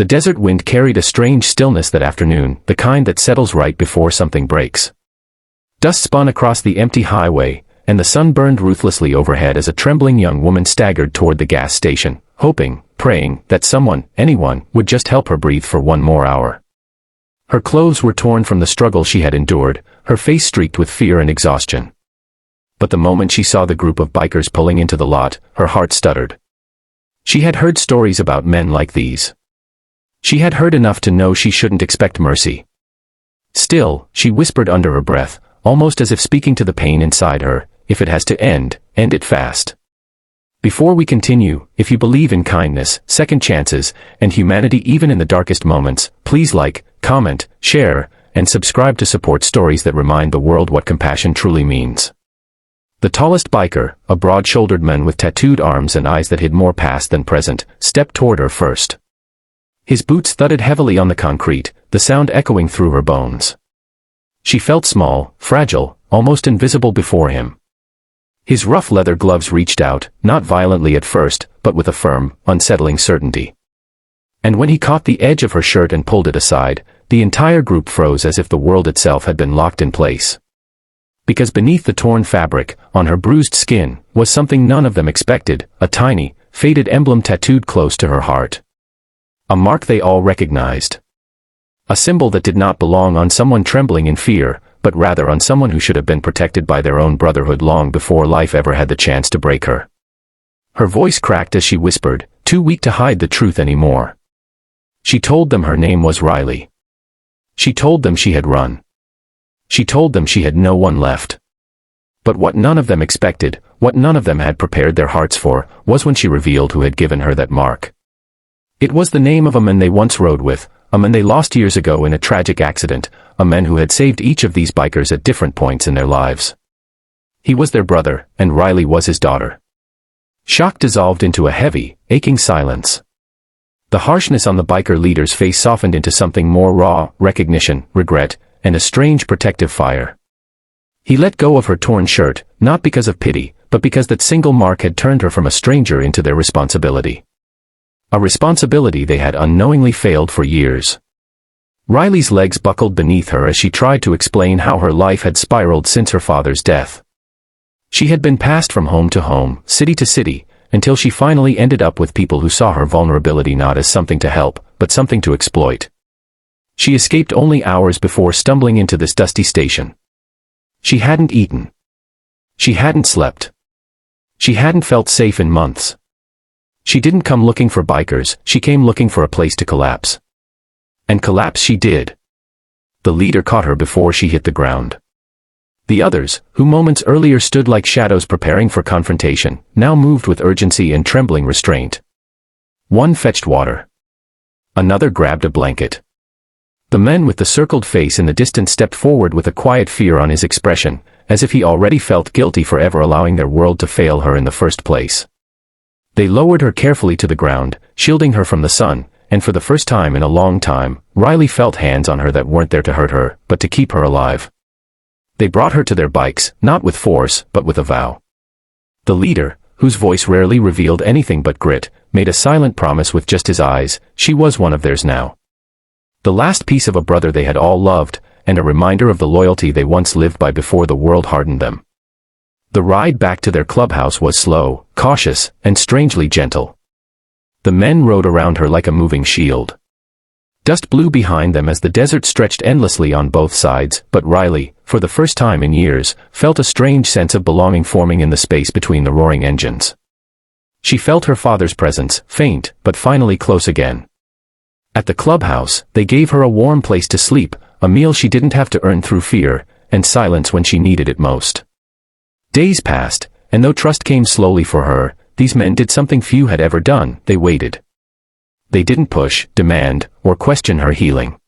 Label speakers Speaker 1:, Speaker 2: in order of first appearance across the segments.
Speaker 1: The desert wind carried a strange stillness that afternoon, the kind that settles right before something breaks. Dust spun across the empty highway, and the sun burned ruthlessly overhead as a trembling young woman staggered toward the gas station, hoping, praying, that someone, anyone, would just help her breathe for one more hour. Her clothes were torn from the struggle she had endured, her face streaked with fear and exhaustion. But the moment she saw the group of bikers pulling into the lot, her heart stuttered. She had heard stories about men like these. She had heard enough to know she shouldn't expect mercy. Still, she whispered under her breath, almost as if speaking to the pain inside her, if it has to end, end it fast. Before we continue, if you believe in kindness, second chances, and humanity even in the darkest moments, please like, comment, share, and subscribe to support stories that remind the world what compassion truly means. The tallest biker, a broad-shouldered man with tattooed arms and eyes that hid more past than present, stepped toward her first. His boots thudded heavily on the concrete, the sound echoing through her bones. She felt small, fragile, almost invisible before him. His rough leather gloves reached out, not violently at first, but with a firm, unsettling certainty. And when he caught the edge of her shirt and pulled it aside, the entire group froze as if the world itself had been locked in place. Because beneath the torn fabric, on her bruised skin, was something none of them expected, a tiny, faded emblem tattooed close to her heart. A mark they all recognized. A symbol that did not belong on someone trembling in fear, but rather on someone who should have been protected by their own brotherhood long before life ever had the chance to break her. Her voice cracked as she whispered, too weak to hide the truth anymore. She told them her name was Riley. She told them she had run. She told them she had no one left. But what none of them expected, what none of them had prepared their hearts for, was when she revealed who had given her that mark. It was the name of a man they once rode with, a man they lost years ago in a tragic accident, a man who had saved each of these bikers at different points in their lives. He was their brother, and Riley was his daughter. Shock dissolved into a heavy, aching silence. The harshness on the biker leader's face softened into something more raw, recognition, regret, and a strange protective fire. He let go of her torn shirt, not because of pity, but because that single mark had turned her from a stranger into their responsibility. A responsibility they had unknowingly failed for years. Riley's legs buckled beneath her as she tried to explain how her life had spiraled since her father's death. She had been passed from home to home, city to city, until she finally ended up with people who saw her vulnerability not as something to help, but something to exploit. She escaped only hours before stumbling into this dusty station. She hadn't eaten. She hadn't slept. She hadn't felt safe in months. She didn't come looking for bikers, she came looking for a place to collapse. And collapse she did. The leader caught her before she hit the ground. The others, who moments earlier stood like shadows preparing for confrontation, now moved with urgency and trembling restraint. One fetched water. Another grabbed a blanket. The man with the circled face in the distance stepped forward with a quiet fear on his expression, as if he already felt guilty for ever allowing their world to fail her in the first place. They lowered her carefully to the ground, shielding her from the sun, and for the first time in a long time, Riley felt hands on her that weren't there to hurt her, but to keep her alive. They brought her to their bikes, not with force, but with a vow. The leader, whose voice rarely revealed anything but grit, made a silent promise with just his eyes, she was one of theirs now. The last piece of a brother they had all loved, and a reminder of the loyalty they once lived by before the world hardened them. The ride back to their clubhouse was slow, cautious, and strangely gentle. The men rode around her like a moving shield. Dust blew behind them as the desert stretched endlessly on both sides, but Riley, for the first time in years, felt a strange sense of belonging forming in the space between the roaring engines. She felt her father's presence, faint, but finally close again. At the clubhouse, they gave her a warm place to sleep, a meal she didn't have to earn through fear, and silence when she needed it most. Days passed, and though trust came slowly for her, these men did something few had ever done, they waited. They didn't push, demand, or question her healing.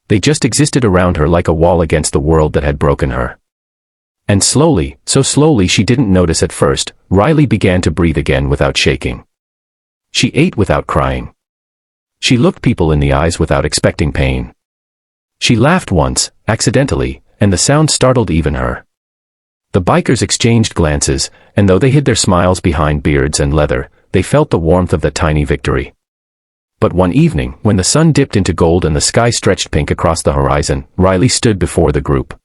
Speaker 1: They just existed around her like a wall against the world that had broken her. And slowly, so slowly she didn't notice at first, Riley began to breathe again without shaking. She ate without crying. She looked people in the eyes without expecting pain. She laughed once, accidentally, and the sound startled even her. The bikers exchanged glances, and though they hid their smiles behind beards and leather, they felt the warmth of that tiny victory. But one evening, when the sun dipped into gold and the sky stretched pink across the horizon, Riley stood before the group.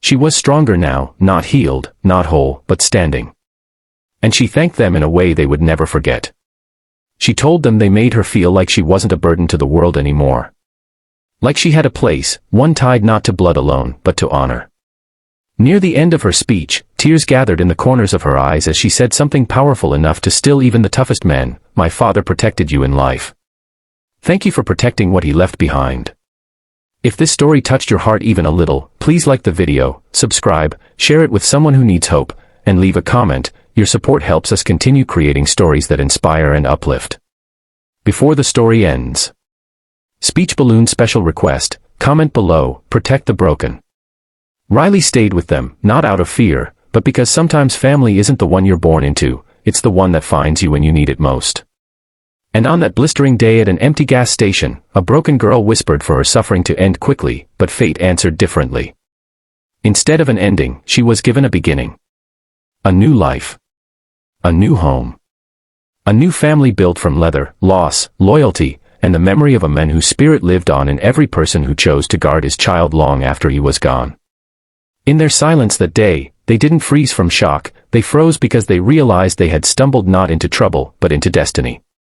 Speaker 1: She was stronger now, not healed, not whole, but standing. And she thanked them in a way they would never forget. She told them they made her feel like she wasn't a burden to the world anymore. Like she had a place, one tied not to blood alone, but to honor. Near the end of her speech, tears gathered in the corners of her eyes as she said something powerful enough to still even the toughest men. My father protected you in life. Thank you for protecting what he left behind. If this story touched your heart even a little, please like the video, subscribe, share it with someone who needs hope, and leave a comment. Your support helps us continue creating stories that inspire and uplift. Before the story ends. Speech balloon special request, comment below, protect the broken. Riley stayed with them, not out of fear, but because sometimes family isn't the one you're born into, it's the one that finds you when you need it most. And on that blistering day at an empty gas station, a broken girl whispered for her suffering to end quickly, but fate answered differently. Instead of an ending, she was given a beginning. A new life. A new home. A new family built from leather, loss, loyalty, and the memory of a man whose spirit lived on in every person who chose to guard his child long after he was gone. In their silence that day, they didn't freeze from shock, they froze because they realized they had stumbled not into trouble, but into destiny.